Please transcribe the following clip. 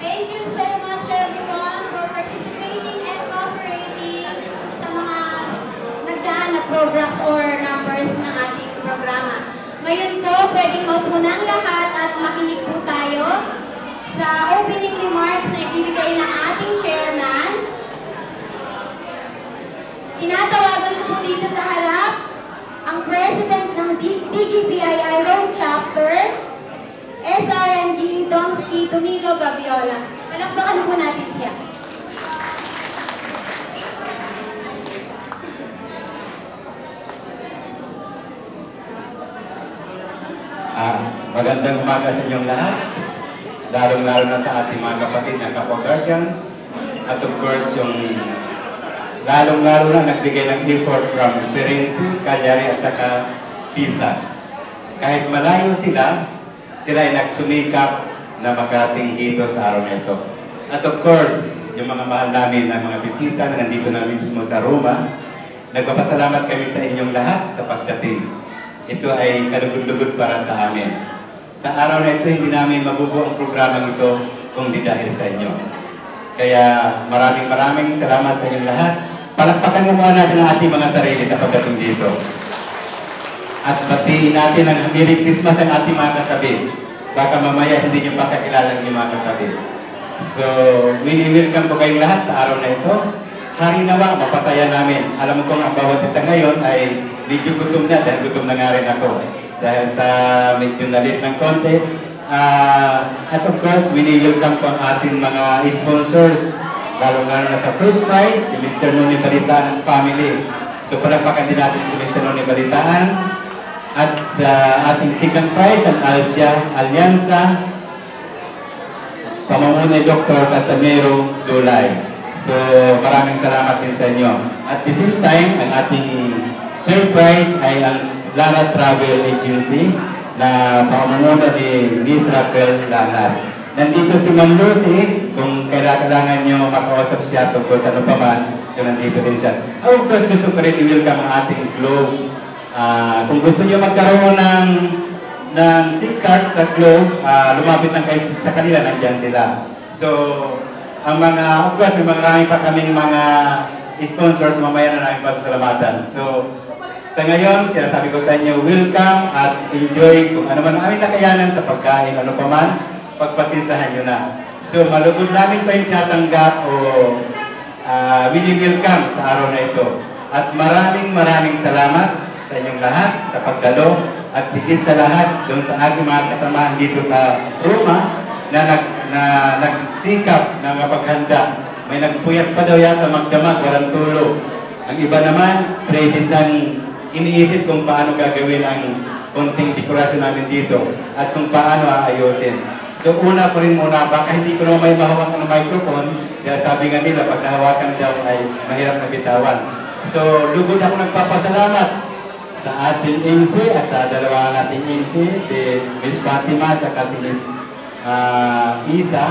Thank you so much everyone for participating and cooperating sa mga nagdaan na programs or numbers ng ating programa. Ngayon po, pwedeng maupo ng lahat at makinig po tayo sa opening remarks na ibibigay ng ating chairman. Tinatawagan ko po dito sa harap ang president ng DGPII Rome Chapter, SRNG Domsky Domingo Gabiola. Palakpakan po natin siya. Magandang umaga sa inyong lahat, lalong-lalo na sa ating mga kapatid na Kapo-Guardians, at of course yung lalong-lalo na nagbigay ng effort from Perensi, Cagliari at saka Pisa. Kahit malayo sila ay nagsumikap na makarating dito sa araw na ito. At of course, yung mga mahal namin na mga bisita na nandito na mismo sa Roma, nagpapasalamat kami sa inyong lahat sa pagdating. Ito ay kalugod-lugod para sa amin. Sa araw na ito, hindi namin mabubuo ang programang ito kung di dahil sa inyo. Kaya maraming salamat sa inyong lahat. Palakpakan mo muna natin ang ating mga sarili sa pagdating dito. At batiin natin ang Merry Christmas ang ating mga katabi. Baka mamaya hindi nyo pa kakilala ng mga katabi. So, welcome po kayong lahat sa araw na ito. Hari nawa, mapasaya namin. Alam mo kung ang bawat isa ngayon ay medyo gutom na dahil gutom na nga rin ako. Dahil sa medyo nalit ng konti. At of course, welcome po ang ating mga sponsors. Lalo-lalo na sa first prize, si Mr. Noni Balitaan and family. So, palakpakan din natin si Mr. Noni Balitaan. At sa ating second prize, ang Alyansa, pamumuno ni Dr. Casamero Dulay. So, maraming salamat din sa inyo. At the same time, ang ating third prize ay ang Lara Travel Agency na pamumuno ni Liz Raquel Lanas. Nandito si Ma'am Lucy, kung kailangan nyo makausap siya tungkol sa ano pa man, so nandito din siya. Of course, gusto ko rin i-welcome ang ating Globe. Kung gusto nyo magkaroon ng SIM card sa Globe, lumapit lang kayo sa kanila, nandyan sila. So, ang mga, of course, may marami pa kaming mga sponsors, mamaya na namin pasasalamatan. So, sa ngayon, sinasabi ko sa inyo, welcome at enjoy kung ano man ang aming nakayanan sa pagkain, ano pa man, pagpasinsahan nyo na. So, malugod namin kayong tatanggap o welcome sa araw na ito. At maraming salamat sa inyong lahat sa pagdalo at higit sa lahat doon sa aking mga kasamahan dito sa Roma na nagsikap na mapaghanda. May nagpuyat pa daw yata magdamag, walang tulog. Ang iba naman, practice ng iniisip kung paano gagawin ang konting dekorasyon namin dito at kung paano aayusin. So una ko rin muna, baka hindi ko naman may mahawakan ng microphone dahil sabi nga nila pag nahawakan daw ay mahirap na bitawan. So lugod ako nagpapasalamat sa ating MC at sa dalawa nating MC, si Miss Fatima at saka si Miss Isa.